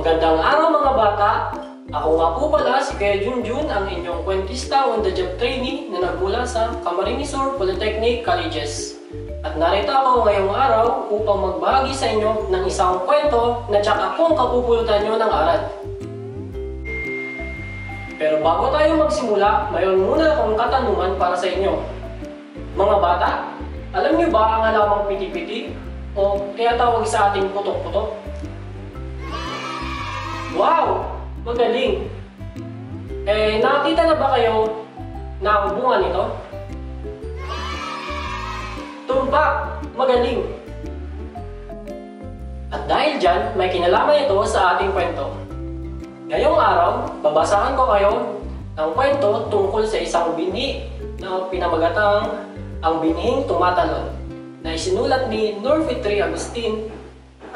Magandang araw mga bata! Ako nga po pala si Kuya Junjun, ang inyong kwentista on the job trainee na nagmula sa Camarines Sur Polytechnic Colleges. At narito ako ngayong araw upang magbahagi sa inyo ng isang kwento na tsak akong kapupulutan nyo ng aral. Pero bago tayo magsimula, mayroon muna akong katanungan para sa inyo. Mga bata, alam niyo ba ang halamang piti-piti o kaya tawag sa ating putok-putok? Wow! Magaling! Nakita na ba kayo na ang bunga nito? Tumpak! Magaling! At dahil dyan, may kinalaman ito sa ating kwento. Ngayong araw, babasahan ko kayo ng kwento tungkol sa isang binhi na pinamagatang Ang Binhing Tumatalon, na isinulat ni Norfitri Agustin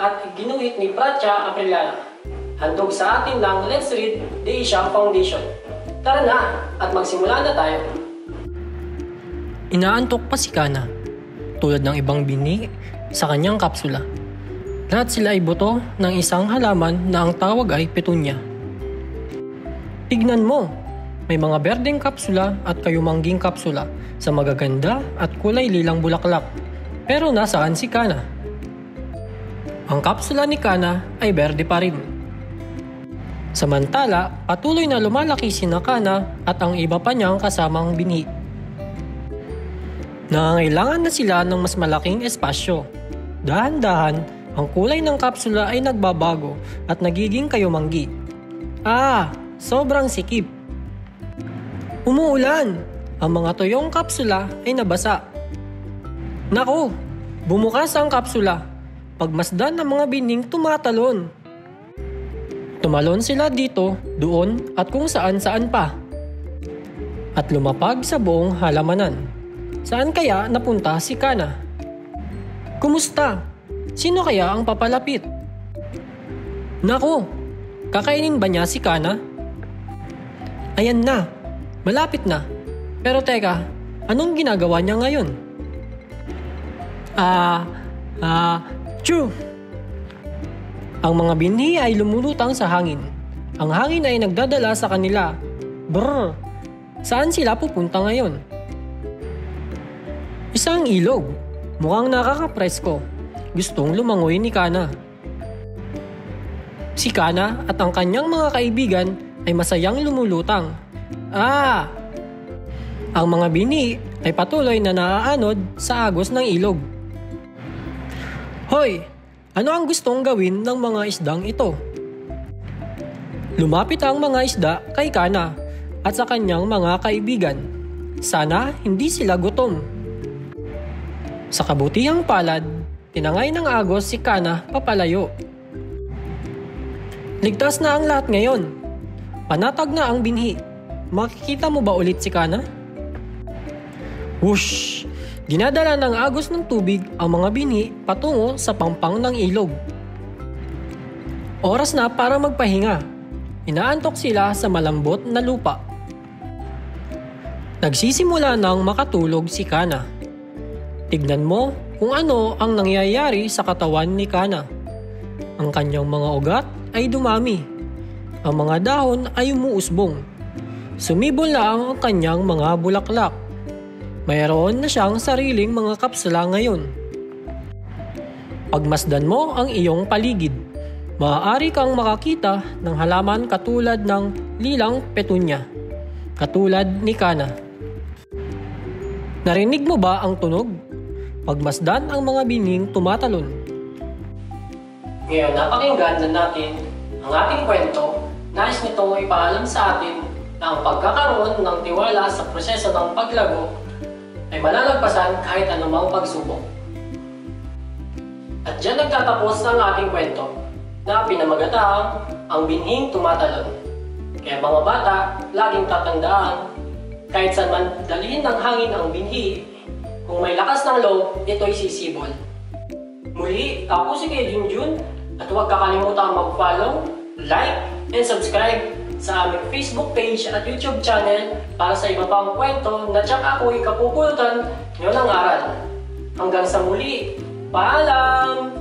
at ginuhit ni Pracha Apriliana. Handog sa atin ng Let's Read the Asia Foundation. Tara na at magsimula na tayo. Inaantok pa si Kana, tulad ng ibang binhi sa kanyang kapsula. Lahat sila ay buto ng isang halaman na ang tawag ay petunia. Tignan mo, may mga berdeng kapsula at kayumangging kapsula sa magaganda at kulay lilang bulaklak. Pero nasaan si Kana? Ang kapsula ni Kana ay berde pa rin. Samantala, patuloy na lumalaki si Kana at ang iba pa niyang kasamang binhi. Nangangailangan na sila ng mas malaking espasyo. Dahan-dahan, ang kulay ng kapsula ay nagbabago at nagiging kayumanggi. Sobrang sikip. Umuulan! Ang mga tuyong kapsula ay nabasa. Naku! Bumukas ang kapsula. Pagmasdan ng mga bining tumatalon. Tumalon sila dito, doon at kung saan-saan pa. At lumapag sa buong halamanan. Saan kaya napunta si Kana? Kumusta? Sino kaya ang papalapit? Naku! Kakainin ba niya si Kana? Ayan na! Malapit na! Pero teka, anong ginagawa niya ngayon? Chew! Ang mga binhi ay lumulutang sa hangin. Ang hangin ay nagdadala sa kanila. Brr! Saan sila pupunta ngayon? Isang ilog. Mukhang nakakapresko. Gustong lumangoy ni Kana. Si Kana at ang kanyang mga kaibigan ay masayang lumulutang. Ang mga binhi ay patuloy na naaanod sa agos ng ilog. Hoy! Ano ang gustong gawin ng mga isdang ito? Lumapit ang mga isda kay Kana at sa kanyang mga kaibigan. Sana hindi sila gutom. Sa kabutihang palad, tinangay ng agos si Kana papalayo. Ligtas na ang lahat ngayon. Panatag na ang binhi. Makikita mo ba ulit si Kana? Whoosh! Dinadala ng agos ng tubig ang mga binhi patungo sa pampang ng ilog. Oras na para magpahinga. Inaantok sila sa malambot na lupa. Nagsisimula nang makatulog si Kana. Tignan mo kung ano ang nangyayari sa katawan ni Kana. Ang kanyang mga ugat ay dumami. Ang mga dahon ay umuusbong. Sumibol na ang kanyang mga bulaklak. Mayroon na siyang sariling mga kapsula ngayon. Pagmasdan mo ang iyong paligid, maaari kang makakita ng halaman katulad ng lilang petunia, katulad ni Kana. Narinig mo ba ang tunog? Pagmasdan ang mga bining tumatalon. Ngayon, napakinggan na natin ang ating kwento. Nais nito ipaalam sa atin na ang pagkakaroon ng tiwala sa proseso ng paglago ay malalagpasan kahit anumang pagsubok. At dyan nagtatapos ang ating kwento na pinamagatang Ang Binhing Tumatalon. Kaya mga bata, laging tatandaan, kahit saan man dalhin ng hangin ang binhi, kung may lakas ng loob, ito'y sisibol. Muli, ako si Kuya Junjun at huwag kakalimutan mag-follow, like, and subscribe sa aming Facebook page at YouTube channel para sa iba pang kwento na tsak ako'y kapupulutan nyo ng aral. Hanggang sa muli, paalam!